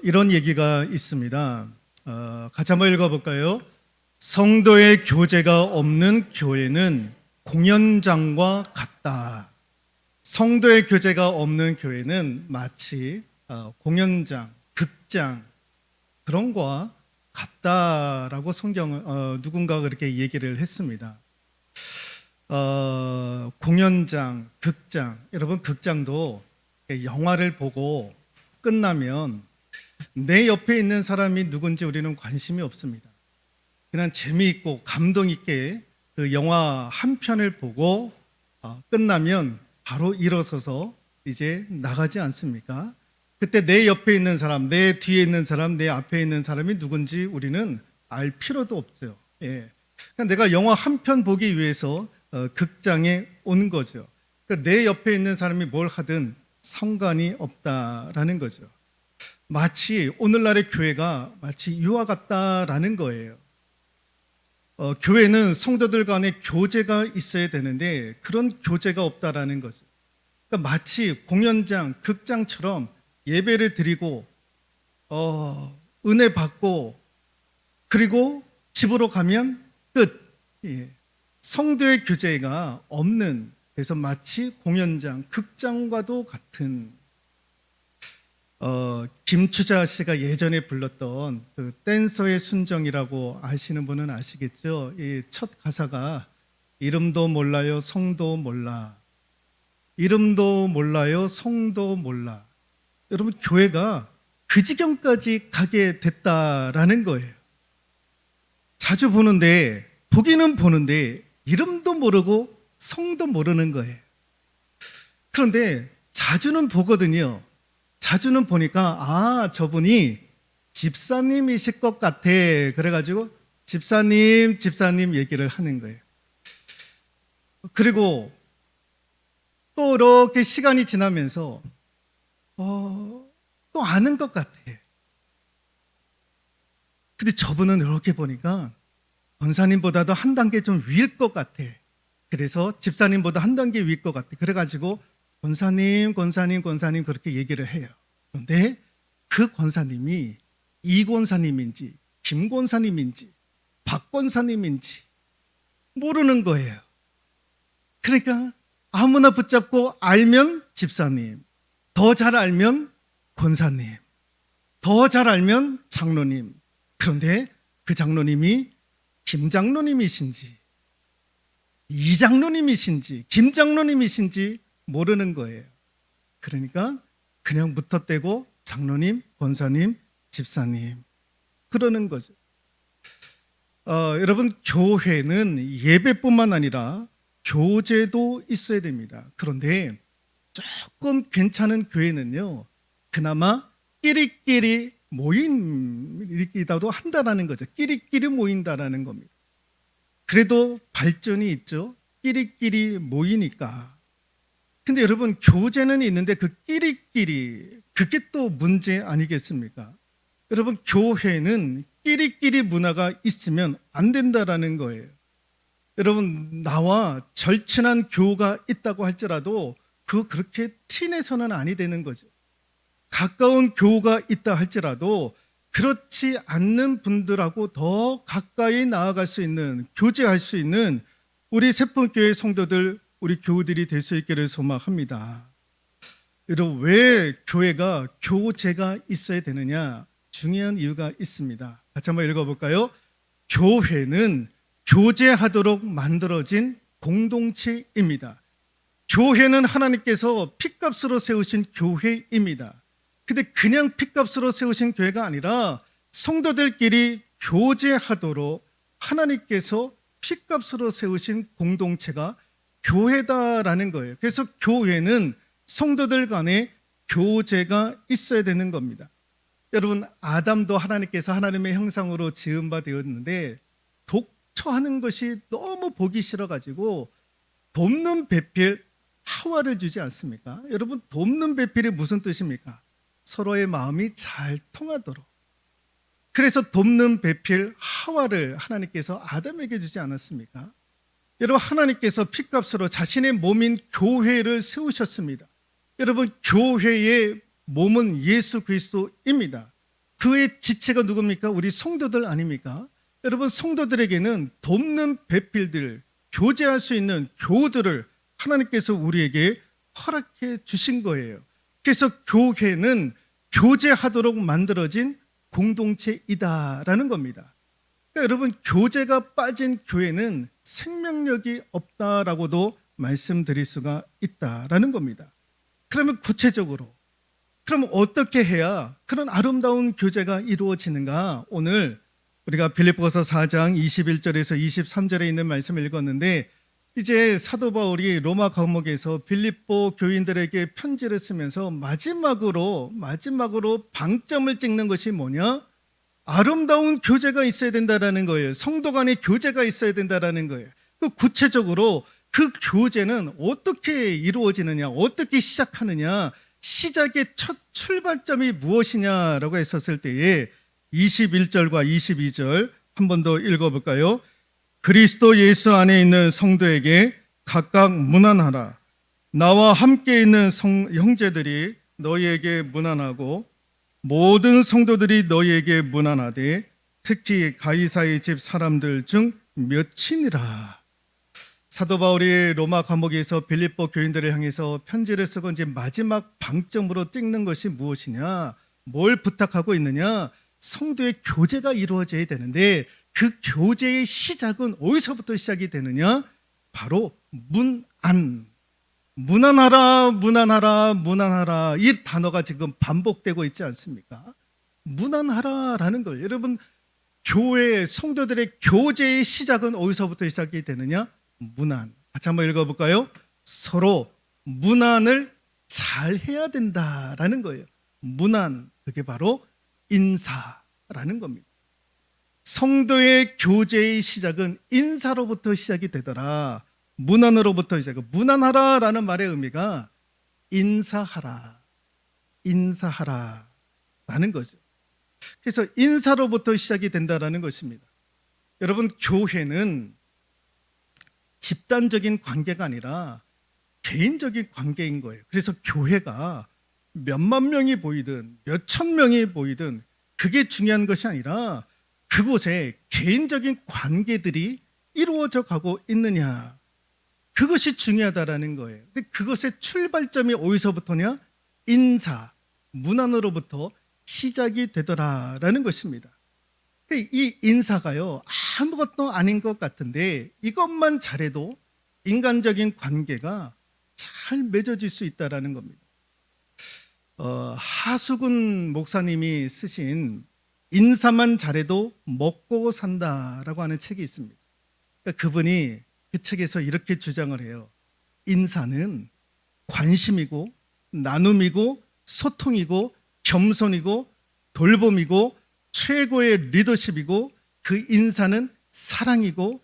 이런 얘기가 있습니다. 같이 한번 읽어볼까요? 성도의 교제가 없는 교회는 공연장과 같다. 성도의 교제가 없는 교회는 마치 공연장, 극장 그런 거와 같다라고 누군가가 그렇게 얘기를 했습니다. 공연장, 극장, 여러분 극장도 영화를 보고 끝나면 내 옆에 있는 사람이 누군지 우리는 관심이 없습니다. 그냥 재미있고 감동 있게 그 영화 한 편을 보고 끝나면 바로 일어서서 이제 나가지 않습니까? 그때 내 옆에 있는 사람, 내 뒤에 있는 사람, 내 앞에 있는 사람이 누군지 우리는 알 필요도 없어요. 그냥 내가 영화 한 편 보기 위해서 극장에 온 거죠. 그러니까 내 옆에 있는 사람이 뭘 하든 상관이 없다라는 거죠. 마치 오늘날의 교회가 마치 이와 같다라는 거예요. 교회는 성도들 간에 교제가 있어야 되는데 그런 교제가 없다라는 거죠. 그러니까 마치 공연장, 극장처럼 예배를 드리고 은혜 받고 그리고 집으로 가면 끝. 성도의 교제가 없는, 그래서 마치 공연장, 극장과도 같은 김추자 씨가 예전에 불렀던 그 댄서의 순정이라고 아시는 분은 아시겠죠? 이 첫 가사가 이름도 몰라요, 성도 몰라. 이름도 몰라요, 성도 몰라. 여러분 교회가 그 지경까지 가게 됐다라는 거예요. 자주 보는데, 보기는 보는데 이름도 모르고 성도 모르는 거예요. 그런데 자주는 보거든요. 자주는 보니까 저분이 집사님이실 것 같아. 그래가지고 집사님 얘기를 하는 거예요. 그리고 또 이렇게 시간이 지나면서 또 아는 것 같아. 근데 저분은 이렇게 보니까 권사님보다도 한 단계 좀 위일 것 같아. 그래서 집사님보다 한 단계 위일 것 같아. 그래가지고 권사님 그렇게 얘기를 해요. 그런데 그 권사님이 이 권사님인지 김 권사님인지 박 권사님인지 모르는 거예요. 그러니까 아무나 붙잡고 알면 집사님, 더 잘 알면 권사님, 더 잘 알면 장로님. 그런데 그 장로님이 김 장로님이신지 이 장로님이신지 김 장로님이신지 모르는 거예요. 그러니까 그냥 묻어대고 장로님, 권사님, 집사님 그러는 거죠. 여러분 교회는 예배뿐만 아니라 교제도 있어야 됩니다. 그런데 조금 괜찮은 교회는요, 그나마 끼리끼리 모임이라도 한다라는 거죠. 끼리끼리 모인다라는 겁니다. 그래도 발전이 있죠. 끼리끼리 모이니까. 근데 여러분 교제는 있는데 그 끼리끼리, 그게 또 문제 아니겠습니까? 여러분 교회는 끼리끼리 문화가 있으면 안 된다라는 거예요. 여러분 나와 절친한 교우가 있다고 할지라도 그렇게 티내서는 아니 되는 거죠. 가까운 교우가 있다 할지라도 그렇지 않는 분들하고 더 가까이 나아갈 수 있는, 교제할 수 있는 우리 세풍교회 성도들, 우리 교우들이 될 수 있기를 소망합니다. 여러분 왜 교회가 교제가 있어야 되느냐? 중요한 이유가 있습니다. 같이 한번 읽어볼까요? 교회는 교제하도록 만들어진 공동체입니다. 교회는 하나님께서 핏값으로 세우신 교회입니다. 근데 그냥 핏값으로 세우신 교회가 아니라 성도들끼리 교제하도록 하나님께서 핏값으로 세우신 공동체가 교회다라는 거예요. 그래서 교회는 성도들 간에 교제가 있어야 되는 겁니다. 여러분 아담도 하나님께서 하나님의 형상으로 지은 바 되었는데 독처하는 것이 너무 보기 싫어가지고 돕는 배필 하와를 주지 않습니까? 여러분 돕는 배필이 무슨 뜻입니까? 서로의 마음이 잘 통하도록. 그래서 돕는 배필 하와를 하나님께서 아담에게 주지 않았습니까? 여러분 하나님께서 핏값으로 자신의 몸인 교회를 세우셨습니다. 여러분 교회의 몸은 예수 그리스도입니다. 그의 지체가 누굽니까? 우리 성도들 아닙니까? 여러분, 성도들에게는 돕는 배필들, 교제할 수 있는 교우들을 하나님께서 우리에게 허락해 주신 거예요. 그래서 교회는 교제하도록 만들어진 공동체이다라는 겁니다. 그러니까 여러분, 교제가 빠진 교회는 생명력이 없다라고도 말씀드릴 수가 있다라는 겁니다. 그러면 구체적으로 그럼 어떻게 해야 그런 아름다운 교제가 이루어지는가? 오늘 우리가 빌립보서 4장 21절에서 23절에 있는 말씀을 읽었는데, 이제 사도 바울이 로마 감옥에서 빌립보 교인들에게 편지를 쓰면서 마지막으로 방점을 찍는 것이 뭐냐? 아름다운 교제가 있어야 된다라는 거예요. 성도 간의 교제가 있어야 된다라는 거예요. 그 구체적으로 그 교제는 어떻게 이루어지느냐, 어떻게 시작하느냐, 시작의 첫 출발점이 무엇이냐라고 했었을 때에 21절과 22절 한 번 더 읽어볼까요? 그리스도 예수 안에 있는 성도에게 각각 문안하라. 나와 함께 있는 형제들이 너희에게 문안하고 모든 성도들이 너희에게 문안하되 특히 가이사의 집 사람들 중 몇이니라. 사도 바울이 로마 감옥에서 빌립보 교인들을 향해서 편지를 쓰고 이제 마지막 방점으로 찍는 것이 무엇이냐? 뭘 부탁하고 있느냐? 성도의 교제가 이루어져야 되는데 그 교제의 시작은 어디서부터 시작이 되느냐? 바로 문안. 문안하라, 문안하라, 문안하라. 이 단어가 지금 반복되고 있지 않습니까? 문안하라라는 거예요. 여러분, 교회 성도들의 교제의 시작은 어디서부터 시작이 되느냐? 문안. 같이 한번 읽어볼까요? 서로 문안을 잘 해야 된다라는 거예요. 문안, 그게 바로 인사라는 겁니다. 성도의 교제의 시작은 인사로부터 시작이 되더라. 문안으로부터 시작. 문안하라라는 말의 의미가 인사하라, 인사하라라는 거죠. 그래서 인사로부터 시작이 된다라는 것입니다. 여러분, 교회는 집단적인 관계가 아니라 개인적인 관계인 거예요. 그래서 교회가 몇만 명이 보이든 몇천 명이 보이든 그게 중요한 것이 아니라 그곳에 개인적인 관계들이 이루어져 가고 있느냐, 그것이 중요하다라는 거예요. 근데 그것의 출발점이 어디서부터냐? 인사, 문안으로부터 시작이 되더라라는 것입니다. 이 인사가요, 아무것도 아닌 것 같은데 이것만 잘해도 인간적인 관계가 잘 맺어질 수 있다라는 겁니다. 하수근 목사님이 쓰신 인사만 잘해도 먹고 산다라고 하는 책이 있습니다. 그러니까 그분이 그 책에서 이렇게 주장을 해요. 인사는 관심이고 나눔이고 소통이고 겸손이고 돌봄이고 최고의 리더십이고, 그 인사는 사랑이고,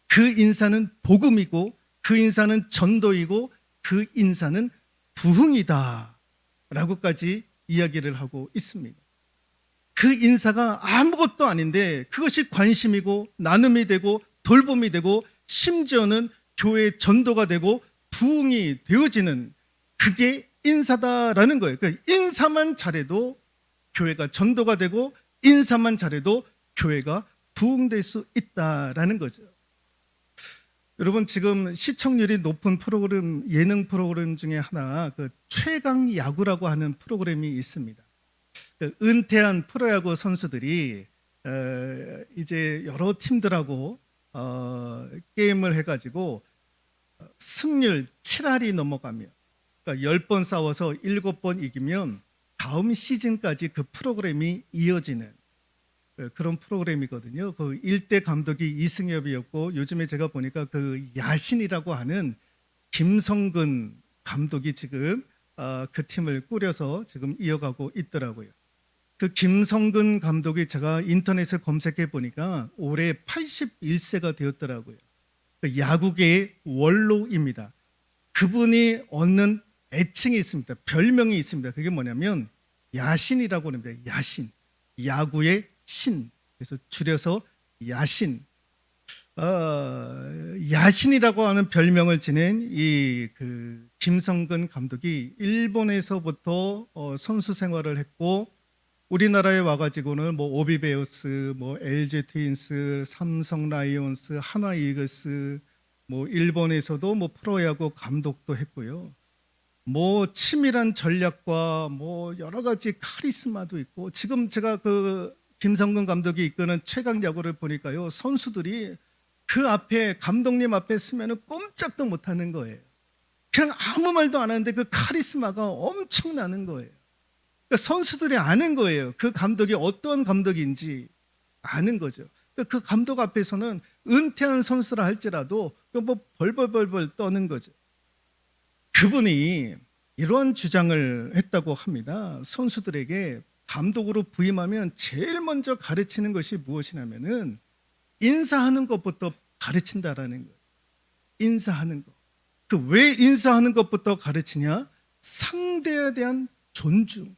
그 인사는 복음이고, 그 인사는 전도이고, 그 인사는 부흥이다 라고까지 이야기를 하고 있습니다. 그 인사가 아무것도 아닌데 그것이 관심이고 나눔이 되고 돌봄이 되고 심지어는 교회의 전도가 되고 부흥이 되어지는, 그게 인사다라는 거예요. 그러니까 인사만 잘해도 교회가 전도가 되고 인사만 잘해도 교회가 부흥될 수 있다라는 거죠. 여러분, 지금 시청률이 높은 프로그램, 예능 프로그램 중에 하나, 그 최강 야구라고 하는 프로그램이 있습니다. 은퇴한 프로야구 선수들이 이제 여러 팀들하고 게임을 해가지고 승률 7할이 넘어가면, 그러니까 10번 싸워서 7번 이기면 다음 시즌까지 그 프로그램이 이어지는 그런 프로그램이거든요. 그 일대 감독이 이승엽이었고, 요즘에 제가 보니까 그 야신이라고 하는 김성근 감독이 지금 그 팀을 꾸려서 지금 이어가고 있더라고요. 그 김성근 감독이 제가 인터넷을 검색해 보니까 올해 81세가 되었더라고요. 그 야구계의 원로입니다. 그분이 얻는 애칭이 있습니다. 별명이 있습니다. 그게 뭐냐면 야신이라고 합니다. 야신, 야구의 신. 그래서 줄여서 야신. 야신이라고 하는 별명을 지닌 이 그 김성근 감독이 일본에서부터 선수 생활을 했고 우리나라에 와가지고는 뭐 오비베어스, 뭐 LG 트윈스, 삼성 라이온스, 하나 이글스, 뭐 일본에서도 뭐 프로야구 감독도 했고요. 뭐 치밀한 전략과 뭐 여러 가지 카리스마도 있고 지금 제가 그 김성근 감독이 이끄는 최강 야구를 보니까요 선수들이 그 앞에 감독님 앞에 서면은 꼼짝도 못하는 거예요. 그냥 아무 말도 안 하는데 그 카리스마가 엄청나는 거예요. 그러니까 선수들이 아는 거예요. 그 감독이 어떤 감독인지 아는 거죠. 그러니까 그 감독 앞에서는 은퇴한 선수라 할지라도 뭐 벌벌벌벌 떠는 거죠. 그분이 이런 주장을 했다고 합니다. 선수들에게 감독으로 부임하면 제일 먼저 가르치는 것이 무엇이냐면은 인사하는 것부터 가르친다라는 거예요. 인사하는 것. 그 왜 인사하는 것부터 가르치냐? 상대에 대한 존중.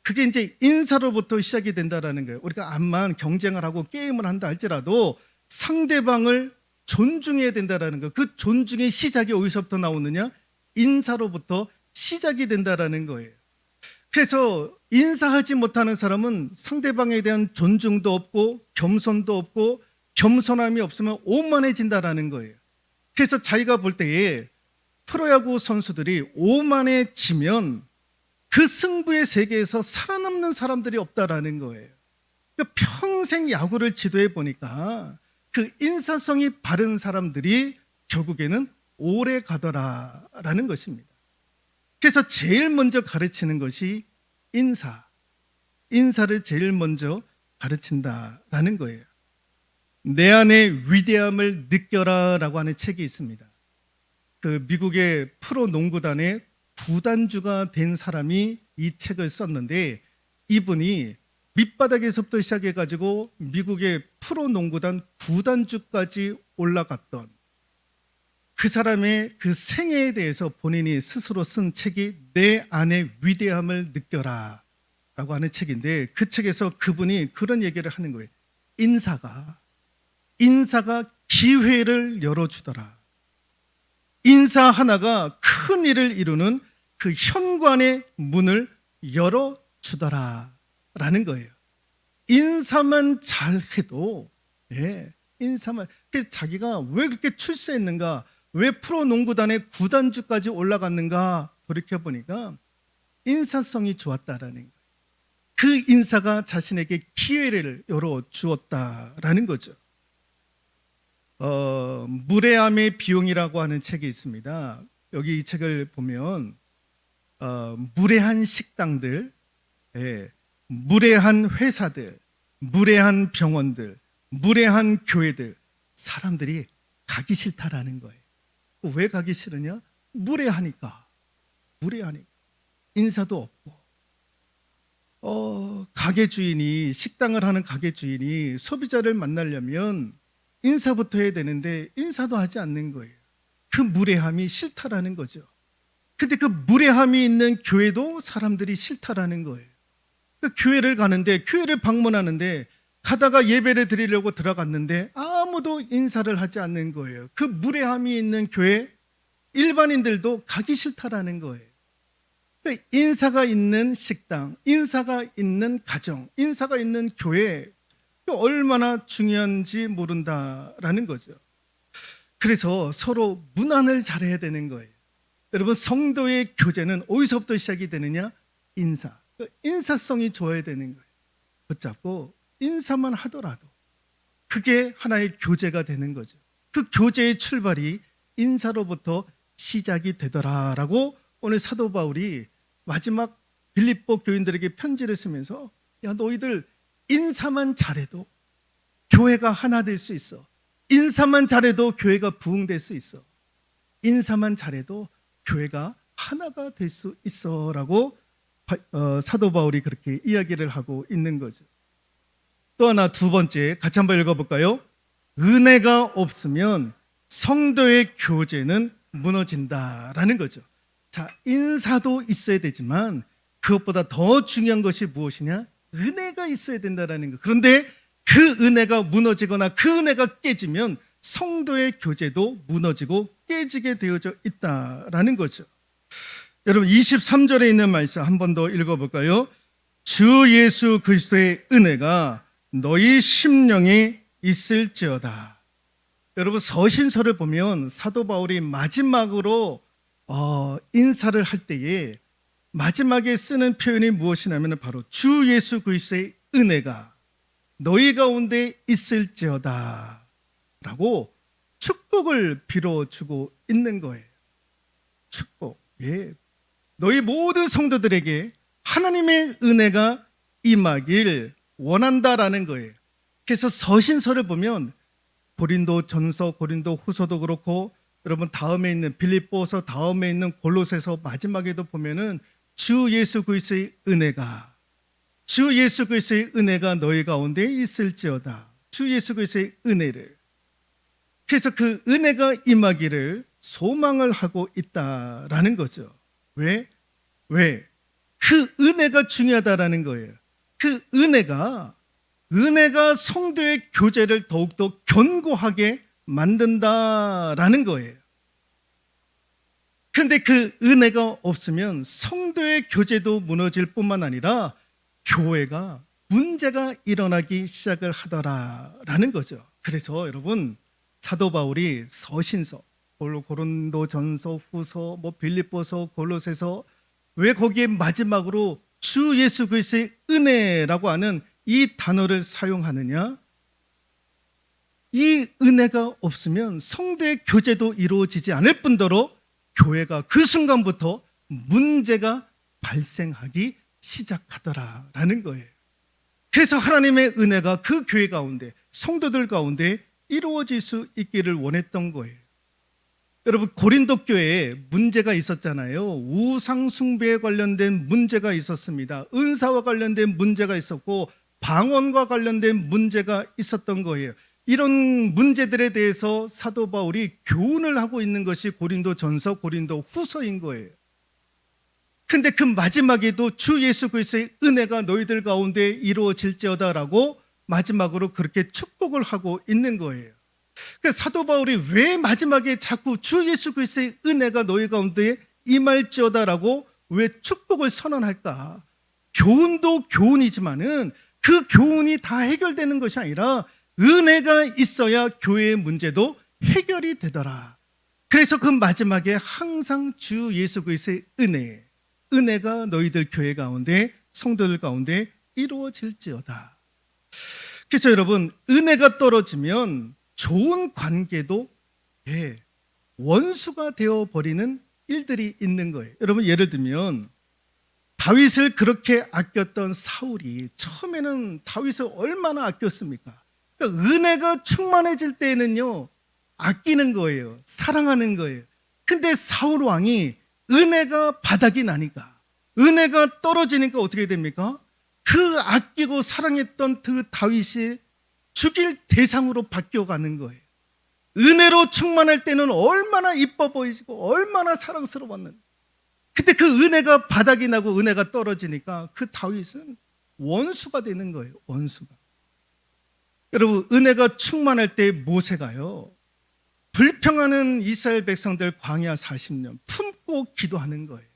그게 이제 인사로부터 시작이 된다라는 거예요. 우리가 암만 경쟁을 하고 게임을 한다 할지라도 상대방을 존중해야 된다라는 거예요. 그 존중의 시작이 어디서부터 나오느냐? 인사로부터 시작이 된다라는 거예요. 그래서 인사하지 못하는 사람은 상대방에 대한 존중도 없고 겸손도 없고 겸손함이 없으면 오만해진다라는 거예요. 그래서 자기가 볼 때에 프로야구 선수들이 오만해지면 그 승부의 세계에서 살아남는 사람들이 없다라는 거예요. 그러니까 평생 야구를 지도해 보니까 그 인사성이 바른 사람들이 결국에는 오래 가더라라는 것입니다. 그래서 제일 먼저 가르치는 것이 인사를 제일 먼저 가르친다라는 거예요. 내 안의 위대함을 느껴라라고 하는 책이 있습니다. 그 미국의 프로 농구단의 구단주가 된 사람이 이 책을 썼는데 이분이 밑바닥에서부터 시작해가지고 미국의 프로 농구단 구단주까지 올라갔던 그 사람의 그 생애에 대해서 본인이 스스로 쓴 책이 내 안의 위대함을 느껴라 라고 하는 책인데 그 책에서 그분이 그런 얘기를 하는 거예요. 인사가 기회를 열어주더라. 인사 하나가 큰 일을 이루는 그 현관의 문을 열어주더라 라는 거예요. 인사만 잘해도 인사만. 그래서 자기가 왜 그렇게 출세했는가, 왜 프로농구단의 구단주까지 올라갔는가 돌이켜보니까 인사성이 좋았다라는 거예요. 그 인사가 자신에게 기회를 열어주었다라는 거죠. 무례함의 비용이라고 하는 책이 있습니다. 여기 이 책을 보면 무례한 식당들, 무례한 회사들, 무례한 병원들, 무례한 교회들 사람들이 가기 싫다라는 거예요. 왜 가기 싫으냐? 무례하니까 인사도 없고 가게 주인이 식당을 하는 가게 주인이 소비자를 만나려면 인사부터 해야 되는데 인사도 하지 않는 거예요. 그 무례함이 싫다라는 거죠. 근데 그 무례함이 있는 교회도 사람들이 싫다라는 거예요. 그 교회를 방문하는데 가다가 예배를 드리려고 들어갔는데 아무도 인사를 하지 않는 거예요. 그 무례함이 있는 교회 일반인들도 가기 싫다라는 거예요. 그러니까 인사가 있는 식당, 인사가 있는 가정, 인사가 있는 교회 얼마나 중요한지 모른다라는 거죠. 그래서 서로 문안을 잘해야 되는 거예요. 여러분 성도의 교제는 어디서부터 시작이 되느냐? 인사. 인사성이 좋아야 되는 거예요. 붙잡고 인사만 하더라도 그게 하나의 교제가 되는 거죠. 그 교제의 출발이 인사로부터 시작이 되더라라고 오늘 사도 바울이 마지막 빌립보 교인들에게 편지를 쓰면서 야 너희들 인사만 잘해도 교회가 하나 될 수 있어. 인사만 잘해도 교회가 부흥될 수 있어. 인사만 잘해도 교회가 하나가 될 수 있어라고 사도 바울이 그렇게 이야기를 하고 있는 거죠. 또 하나 두 번째 같이 한번 읽어볼까요? 은혜가 없으면 성도의 교제는 무너진다라는 거죠. 자, 인사도 있어야 되지만 그것보다 더 중요한 것이 무엇이냐? 은혜가 있어야 된다라는 거. 그런데 그 은혜가 무너지거나 그 은혜가 깨지면 성도의 교제도 무너지고 깨지게 되어져 있다라는 거죠. 여러분 23절에 있는 말씀 한 번 더 읽어볼까요? 주 예수 그리스도의 은혜가 너희 심령에 있을지어다. 여러분 서신서를 보면 사도 바울이 마지막으로 인사를 할 때에 마지막에 쓰는 표현이 무엇이냐면 바로 주 예수 그리스도의 은혜가 너희 가운데 있을지어다 라고 축복을 빌어주고 있는 거예요. 축복. 예. 너희 모든 성도들에게 하나님의 은혜가 임하길 원한다라는 거예요. 그래서 서신서를 보면 고린도 전서, 고린도 후서도 그렇고 여러분 다음에 있는 빌립보서, 다음에 있는 골로새서 마지막에도 보면은 주 예수 그리스도의 은혜가, 주 예수 그리스도의 은혜가 너희 가운데 있을지어다. 주 예수 그리스도의 은혜를. 그래서 그 은혜가 임하기를 소망을 하고 있다라는 거죠. 왜? 그 은혜가 중요하다라는 거예요. 그 은혜가 성도의 교제를 더욱더 견고하게 만든다라는 거예요. 그런데 그 은혜가 없으면 성도의 교제도 무너질 뿐만 아니라 교회가 문제가 일어나기 시작을 하더라라는 거죠. 그래서 여러분 사도 바울이 서신서, 고린도 전서, 후서, 빌립보서, 골로새서 왜 거기에 마지막으로 주 예수 그리스도의 은혜라고 하는 이 단어를 사용하느냐? 이 은혜가 없으면 성도의 교제도 이루어지지 않을 뿐더러 교회가 그 순간부터 문제가 발생하기 시작하더라라는 거예요. 그래서 하나님의 은혜가 그 교회 가운데, 성도들 가운데 이루어질 수 있기를 원했던 거예요. 여러분 고린도 교회에 문제가 있었잖아요. 우상 숭배에 관련된 문제가 있었습니다. 은사와 관련된 문제가 있었고 방언과 관련된 문제가 있었던 거예요. 이런 문제들에 대해서 사도 바울이 교훈을 하고 있는 것이 고린도 전서, 고린도 후서인 거예요. 근데 그 마지막에도 주 예수 그리스도의 은혜가 너희들 가운데 이루어질지어다라고 마지막으로 그렇게 축복을 하고 있는 거예요. 그러니까 사도 바울이 왜 마지막에 자꾸 주 예수 그리스도의 은혜가 너희 가운데 임할지어다라고 왜 축복을 선언할까? 교훈도 교훈이지만은 그 교훈이 다 해결되는 것이 아니라 은혜가 있어야 교회의 문제도 해결이 되더라. 그래서 그 마지막에 항상 주 예수 그리스도의 은혜가 너희들 교회 가운데, 성도들 가운데 이루어질지어다. 그래서 여러분 은혜가 떨어지면 좋은 관계도 원수가 되어버리는 일들이 있는 거예요. 여러분 예를 들면 다윗을 그렇게 아꼈던 사울이 처음에는 다윗을 얼마나 아꼈습니까? 그러니까 은혜가 충만해질 때에는요 아끼는 거예요. 사랑하는 거예요. 근데 사울 왕이 은혜가 바닥이 나니까, 은혜가 떨어지니까 어떻게 됩니까? 그 아끼고 사랑했던 그 다윗이 죽일 대상으로 바뀌어가는 거예요. 은혜로 충만할 때는 얼마나 이뻐 보이고 얼마나 사랑스러웠는데, 근데 그 은혜가 바닥이 나고 은혜가 떨어지니까 그 다윗은 원수가 되는 거예요. 원수가. 여러분 은혜가 충만할 때 모세가요 불평하는 이스라엘 백성들 광야 40년 품고 기도하는 거예요.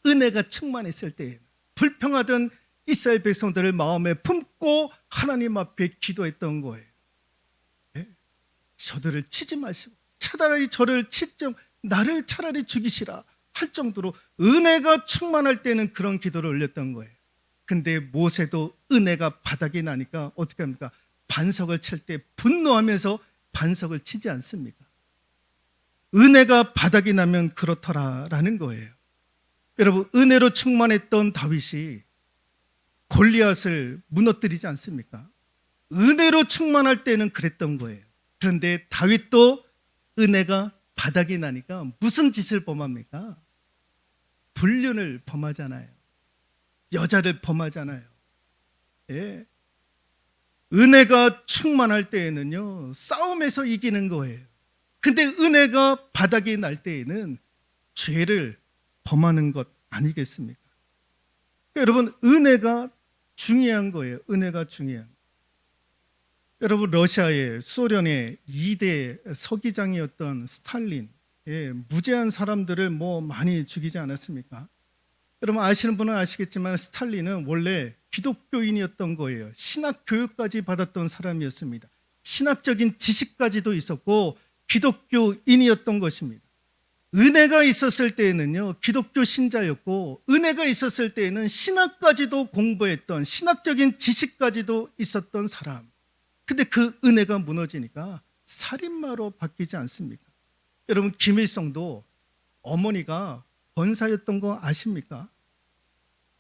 은혜가 충만했을 때에는 불평하던 이스라엘 백성들을 마음에 품고 하나님 앞에 기도했던 거예요. 저들을 치지 마시고 차라리 저를 치정 나를 차라리 죽이시라 할 정도로 은혜가 충만할 때는 그런 기도를 올렸던 거예요. 근데 모세도 은혜가 바닥이 나니까 어떻게 합니까? 반석을 칠 때 분노하면서 반석을 치지 않습니까? 은혜가 바닥이 나면 그렇더라라는 거예요. 여러분 은혜로 충만했던 다윗이 골리앗을 무너뜨리지 않습니까? 은혜로 충만할 때는 그랬던 거예요. 그런데 다윗도 은혜가 바닥이 나니까 무슨 짓을 범합니까? 불륜을 범하잖아요. 여자를 범하잖아요. 예. 은혜가 충만할 때에는요 싸움에서 이기는 거예요. 근데 은혜가 바닥이 날 때에는 죄를 범하는 것 아니겠습니까? 여러분 은혜가 중요한 거예요. 은혜가 중요한 거예요. 여러분 러시아의 소련의 2대 서기장이었던 스탈린, 무죄한 사람들을 뭐 많이 죽이지 않았습니까? 여러분 아시는 분은 아시겠지만 스탈린은 원래 기독교인이었던 거예요. 신학 교육까지 받았던 사람이었습니다. 신학적인 지식까지도 있었고 기독교인이었던 것입니다. 은혜가 있었을 때에는요, 기독교 신자였고, 은혜가 있었을 때에는 신학까지도 공부했던, 신학적인 지식까지도 있었던 사람. 근데 그 은혜가 무너지니까 살인마로 바뀌지 않습니까? 여러분, 김일성도 어머니가 권사였던 거 아십니까?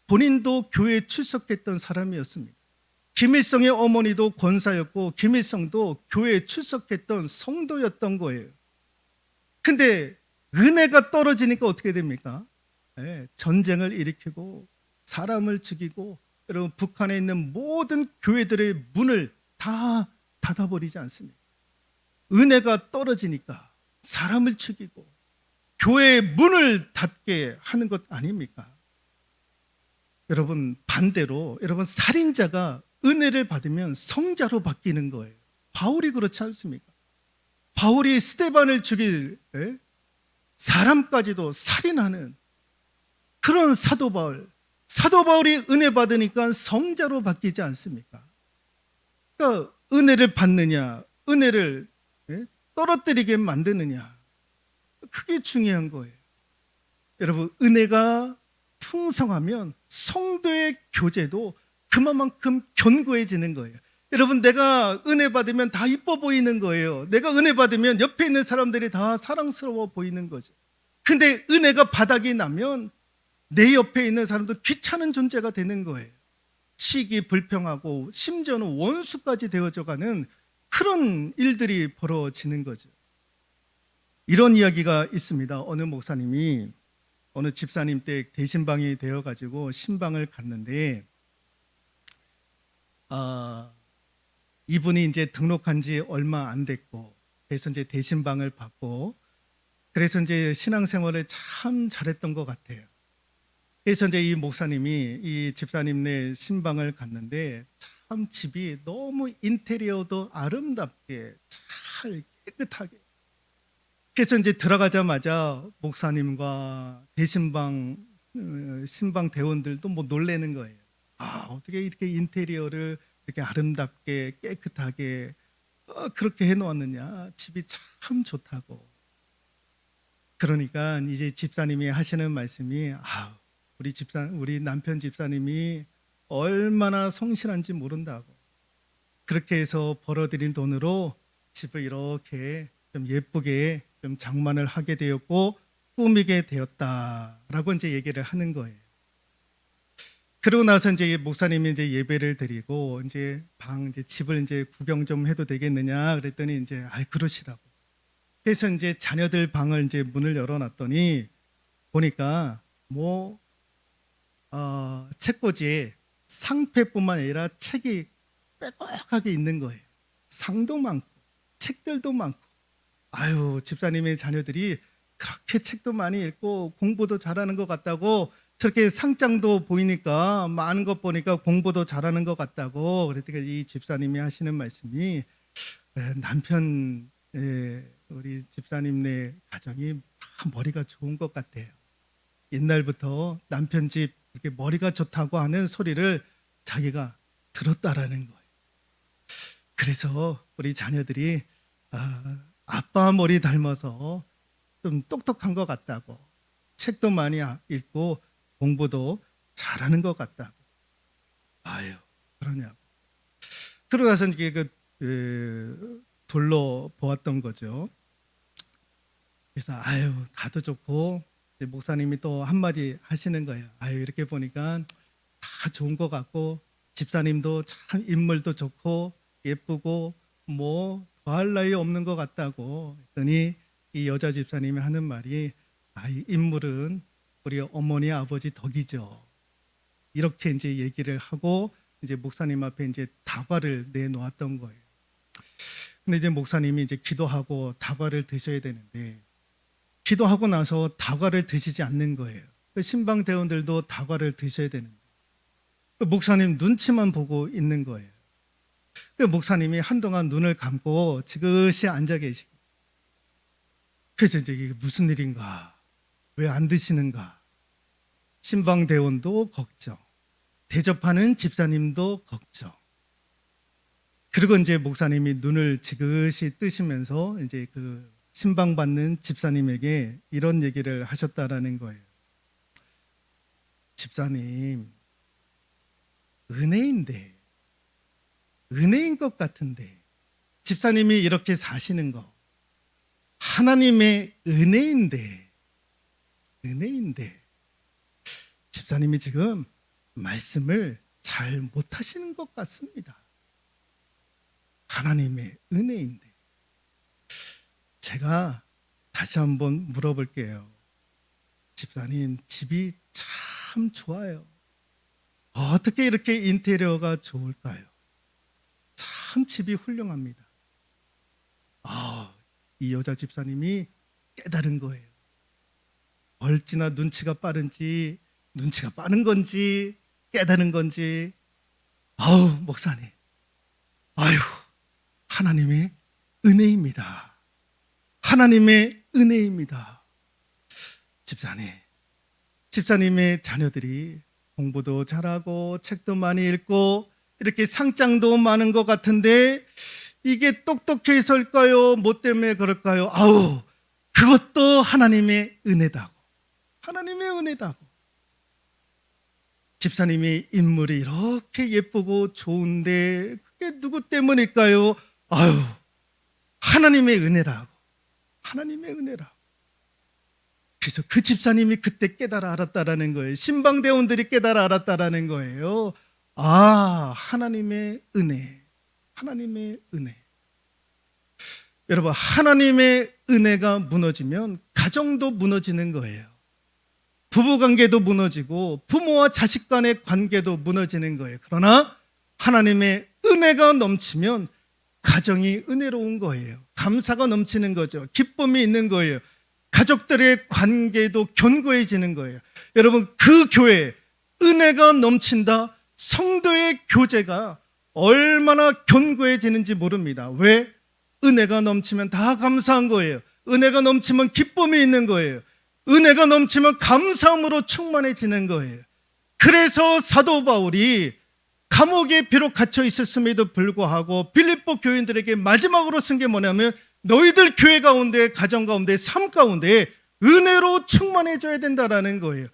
본인도 교회에 출석했던 사람이었습니다. 김일성의 어머니도 권사였고, 김일성도 교회에 출석했던 성도였던 거예요. 근데 은혜가 떨어지니까 어떻게 됩니까? 전쟁을 일으키고 사람을 죽이고, 여러분 북한에 있는 모든 교회들의 문을 다 닫아버리지 않습니까? 은혜가 떨어지니까 사람을 죽이고 교회의 문을 닫게 하는 것 아닙니까? 여러분 반대로 여러분 살인자가 은혜를 받으면 성자로 바뀌는 거예요. 바울이 그렇지 않습니까? 바울이 스데반을 죽일 사람까지도 살인하는 그런 사도 바울. 사도 바울이 은혜 받으니까 성자로 바뀌지 않습니까? 그러니까 은혜를 받느냐, 은혜를 떨어뜨리게 만드느냐, 그게 중요한 거예요. 여러분 은혜가 풍성하면 성도의 교제도 그만큼 견고해지는 거예요. 여러분 내가 은혜 받으면 다 이뻐 보이는 거예요. 내가 은혜 받으면 옆에 있는 사람들이 다 사랑스러워 보이는 거죠. 근데 은혜가 바닥이 나면 내 옆에 있는 사람도 귀찮은 존재가 되는 거예요. 시기 불평하고 심지어는 원수까지 되어져가는 그런 일들이 벌어지는 거죠. 이런 이야기가 있습니다. 어느 목사님이 어느 집사님 댁 대신방이 되어가지고 신방을 갔는데 이분이 이제 등록한 지 얼마 안 됐고, 그래서 이제 대신방을 받고, 그래서 이제 신앙생활을 참 잘했던 것 같아요. 그래서 이제 이 목사님이 이 집사님네 신방을 갔는데 참 집이 너무 인테리어도 아름답게 잘 깨끗하게. 그래서 이제 들어가자마자 목사님과 대신방 신방 대원들도 뭐 놀래는 거예요. 어떻게 이렇게 인테리어를 이렇게 아름답게 깨끗하게 그렇게 해놓았느냐, 집이 참 좋다고. 그러니까 이제 집사님이 하시는 말씀이 우리 남편 집사님이 얼마나 성실한지 모른다고. 그렇게 해서 벌어들인 돈으로 집을 이렇게 좀 예쁘게 좀 장만을 하게 되었고 꾸미게 되었다라고 이제 얘기를 하는 거예요. 그러고 나서 이제 목사님이 이제 예배를 드리고 이제 집을 이제 구경 좀 해도 되겠느냐 그랬더니 이제 그러시라고. 그래서 이제 자녀들 방을 이제 문을 열어놨더니 보니까 책꽂이에 상패뿐만 아니라 책이 빼곡하게 있는 거예요. 상도 많고 책들도 많고. 집사님의 자녀들이 그렇게 책도 많이 읽고 공부도 잘하는 것 같다고, 저렇게 상장도 보이니까 많은 것 보니까 공부도 잘하는 것 같다고. 그랬더니 이 집사님이 하시는 말씀이 남편 우리 집사님네 가정이 다 머리가 좋은 것 같아요. 옛날부터 남편 집 이렇게 머리가 좋다고 하는 소리를 자기가 들었다라는 거예요. 그래서 우리 자녀들이 아빠 머리 닮아서 좀 똑똑한 것 같다고, 책도 많이 읽고 공부도 잘하는 것 같다고. 그러냐고. 그러고 나서 이게 둘러 보았던 거죠. 그래서 다도 좋고, 목사님이 또 한마디 하시는 거예요. 이렇게 보니까 다 좋은 것 같고, 집사님도 참 인물도 좋고 예쁘고 뭐 더할 나위 없는 것 같다고 했더니 이 여자 집사님이 하는 말이 인물은 우리 어머니 아버지 덕이죠. 이렇게 이제 얘기를 하고 이제 목사님 앞에 이제 다과를 내놓았던 거예요. 근데 이제 목사님이 이제 기도하고 다과를 드셔야 되는데 기도하고 나서 다과를 드시지 않는 거예요. 신방 대원들도 다과를 드셔야 되는데 목사님 눈치만 보고 있는 거예요. 목사님이 한동안 눈을 감고 지그시 앉아 계시고, 그래서 이제 이게 무슨 일인가? 왜 안 드시는가? 신방대원도 걱정, 대접하는 집사님도 걱정. 그리고 이제 목사님이 눈을 지그시 뜨시면서 이제 그 신방받는 집사님에게 이런 얘기를 하셨다라는 거예요. 집사님, 은혜인 것 같은데 집사님이 이렇게 사시는 거 하나님의 은혜인데 집사님이 지금 말씀을 잘 못하시는 것 같습니다. 하나님의 은혜인데. 제가 다시 한번 물어볼게요. 집사님, 집이 참 좋아요. 어떻게 이렇게 인테리어가 좋을까요? 참 집이 훌륭합니다. 이 여자 집사님이 깨달은 거예요. 얼지나 눈치가 빠른지, 눈치가 빠른 건지, 깨달은 건지. 목사님. 하나님의 은혜입니다. 하나님의 은혜입니다. 집사님의 자녀들이 공부도 잘하고 책도 많이 읽고 이렇게 상장도 많은 것 같은데 이게 똑똑해서일까요? 뭐 때문에 그럴까요? 그것도 하나님의 은혜다고. 하나님의 은혜다고. 집사님이 인물이 이렇게 예쁘고 좋은데 그게 누구 때문일까요? 하나님의 은혜라고. 하나님의 은혜라고. 그래서 그 집사님이 그때 깨달아 알았다라는 거예요. 신방대원들이 깨달아 알았다라는 거예요. 하나님의 은혜. 하나님의 은혜. 여러분, 하나님의 은혜가 무너지면 가정도 무너지는 거예요. 부부관계도 무너지고 부모와 자식 간의 관계도 무너지는 거예요. 그러나 하나님의 은혜가 넘치면 가정이 은혜로운 거예요. 감사가 넘치는 거죠. 기쁨이 있는 거예요. 가족들의 관계도 견고해지는 거예요. 여러분, 그 교회 은혜가 넘친다. 성도의 교제가 얼마나 견고해지는지 모릅니다. 왜? 은혜가 넘치면 다 감사한 거예요. 은혜가 넘치면 기쁨이 있는 거예요. 은혜가 넘치면 감사함으로 충만해지는 거예요. 그래서 사도 바울이 감옥에 비록 갇혀 있었음에도 불구하고 빌립보 교인들에게 마지막으로 쓴 게 뭐냐면 너희들 교회 가운데, 가정 가운데, 삶 가운데 은혜로 충만해져야 된다라는 거예요.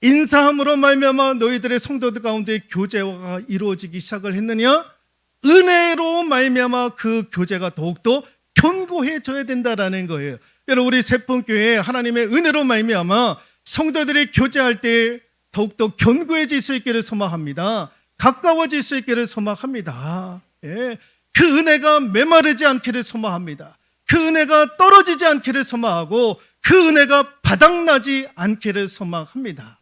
인사함으로 말미암아 너희들의 성도들 가운데 교제가 이루어지기 시작을 했느냐? 은혜로 말미암아 그 교제가 더욱더 견고해져야 된다라는 거예요. 여러분, 우리 세풍교회 하나님의 은혜로 말미암아 성도들이 교제할 때 더욱더 견고해질 수 있기를 소망합니다. 가까워질 수 있기를 소망합니다. 그 은혜가 메마르지 않기를 소망합니다. 그 은혜가 떨어지지 않기를 소망하고 그 은혜가 바닥나지 않기를 소망합니다.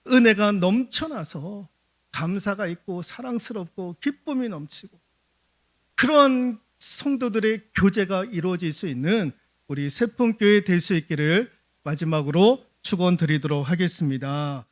은혜가 넘쳐나서 감사가 있고 사랑스럽고 기쁨이 넘치고 그러한 성도들의 교제가 이루어질 수 있는 우리 세풍교회 될 수 있기를 마지막으로 축원드리도록 하겠습니다.